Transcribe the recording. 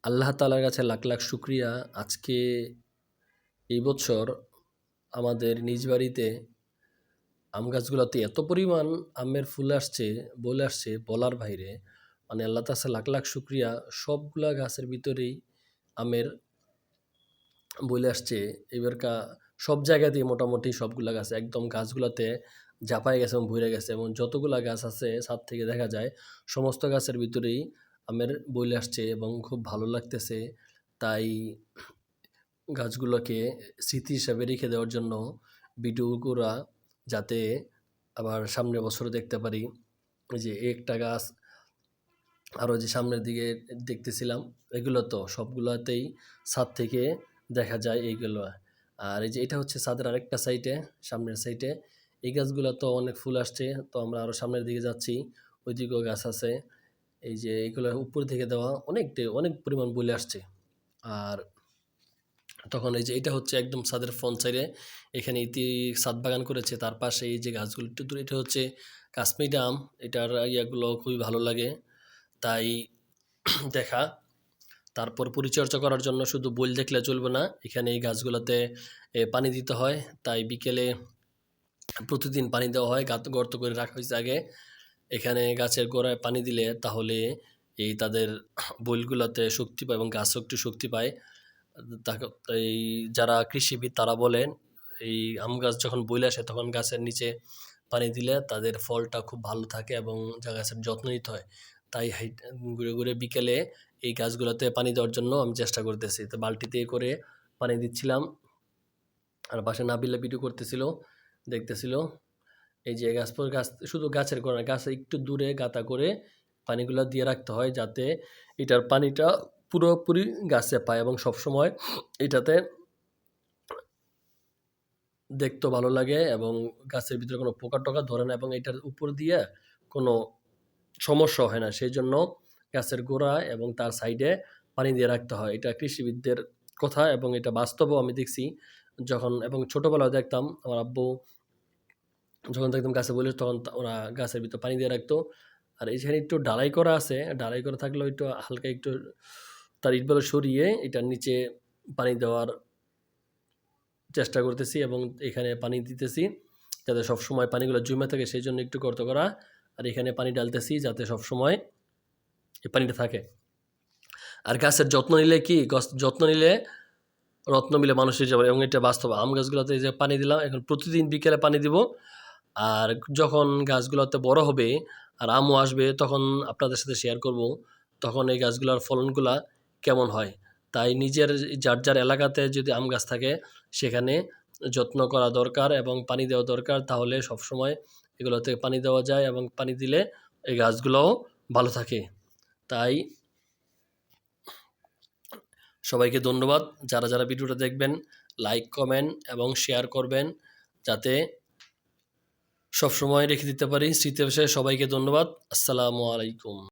আল্লাহ তাআলার কাছে লাখ লাখ শুকরিয়া। আজকে এই বছর আমাদের নিজ বাড়িতে আম গাছগুলোতে এত পরিমাণ আমের ফুল আসছে, বলে আসছে বলার বাইরে। মানে আল্লাহ তাআলার কাছে লাখ লাখ শুকরিয়া। সবগুলা গাছের ভিতরেই আমের বলে আসছে। এবারকার সব জায়গাতেই মোটামুটি সবগুলা গাছ একদম গাছগুলাতে ঝাঁপায় গেছে এবং ভরে গেছে, এবং যতগুলা গাছ আছে ছাদ থেকে দেখা যায় সমস্ত গাছের ভিতরেই আমের বলে আসছে এবং খুব ভালো লাগতেছে। তাই গাছগুলোকে স্মৃতি হিসাবে রেখে দেওয়ার জন্য ভিডিও করা, যাতে আবার সামনের বছর দেখতে পারি। ওই যে একটা গাছ আরও যে সামনের দিকে দেখতেছিলাম, এগুলো তো সবগুলোতেই ছাদ থেকে দেখা যায় এইগুলো। আর এই যে এটা হচ্ছে ছাদের আরেকটা সাইডে, সামনের সাইডে এই গাছগুলো তো অনেক ফুল আসছে। তো আমরা আরও সামনের দিকে যাচ্ছি, ওইদিকেও গাছ আছে। এই যে এইগুলো উপর থেকে দেওয়া অনেক পরিমাণ বলে আসছে। আর তখন এই যে এটা হচ্ছে একদম ছাদের ফ্রন্ট সাইডে, এখানে ছাদ বাগান করেছে। তার পাশে এই যে গাছগুলো একটু দূরে, এটা হচ্ছে কাশ্মীরি আম। এটার ইয়াগুলো খুবই ভালো লাগে, তাই দেখা। তারপর পরিচর্যা করার জন্য শুধু বল দেখলে চলবে না, এখানে এই গাছগুলোতে পানি দিতে হয়। তাই বিকেলে প্রতিদিন পানি দেওয়া হয়, গর্ত করে রাখা হয়েছে আগে। এখানে গাছের গোড়ায় পানি দিলে তাহলে এই তাদের বইলগুলোতে শক্তি পায় এবং গাছও একটু শক্তি পায়। এই যারা কৃষিবিদ তারা বলেন, এই আম গাছ যখন বইলে আসে তখন গাছের নিচে পানি দিলে তাদের ফলটা খুব ভালো থাকে এবং যা গাছের যত্ন নিতে হয়। তাই ঘুরে ঘুরে বিকেলে এই গাছগুলোতে পানি দেওয়ার জন্য আমি চেষ্টা করতেছি। তো বালতিতে করে পানি দিচ্ছিলাম, আর পাশে নাবিলা ভিডিও করতেছিল, দেখতেছিল। এই যে গাছ শুধু গাছের গোড়া, গাছে একটু দূরে গাঁথা করে পানিগুলো দিয়ে রাখতে হয়, যাতে এটার পানিটা পুরোপুরি গাছে পায় এবং সবসময় এটাতে দেখতেও ভালো লাগে এবং গাছের ভিতরে কোনো পোকা টোকা ধরে না এবং এটার উপর দিয়ে কোনো সমস্যা হয় না। সেই জন্য গাছের গোড়া এবং তার সাইডে পানি দিয়ে রাখতে হয়। এটা কৃষিবিদদের কথা এবং এটা বাস্তবেও আমি দেখছি। যখন এবং ছোটোবেলায় দেখতাম আমার আব্বু যখন দেখতাম গাছে বলে, তখন ওরা গাছের ভিতর পানি দিয়ে রাখতো। আর এখানে একটু ঢালাই করা আছে, ঢালাই করা থাকলেও একটু হালকা একটু তার ইটগুলো সরিয়ে এটার নিচে পানি দেওয়ার চেষ্টা করতেছি এবং এখানে পানি দিতেছি যাতে সবসময় পানিগুলো জমে থাকে, সেই জন্য একটু গর্ত করা। আর এখানে পানি ডালতেছি যাতে সবসময় এই পানিটা থাকে। আর গাছের যত্ন নিলে কি, যত্ন নিলে রত্ন মিলে মানুষের যাবে, এবং এটা বাস্তব। আম গাছগুলোতে যে পানি দিলাম, এখন প্রতিদিন বিকেলে পানি দিব। আর যখন গাছগুলোতে বড় হবে আর আমও আসবে, তখন আপনাদের সাথে শেয়ার করব তখন এই গাছগুলোর ফলনগুলা কেমন হয়। তাই নিজের যার এলাকাতে যদি আম গাছ থাকে সেখানে যত্ন করা দরকার এবং পানি দেওয়া দরকার, তাহলে সবসময় এগুলোতে পানি দেওয়া যায় এবং পানি দিলে এই গাছগুলোও ভালো থাকে। তাই সবাইকে ধন্যবাদ। যারা ভিডিওটা দেখবেন লাইক, কমেন্ট এবং শেয়ার করবেন, যাতে সবসময় রেখে দিতে পারি স্মৃতি হিসেবে। সবাইকে ধন্যবাদ। আসসালামু আলাইকুম।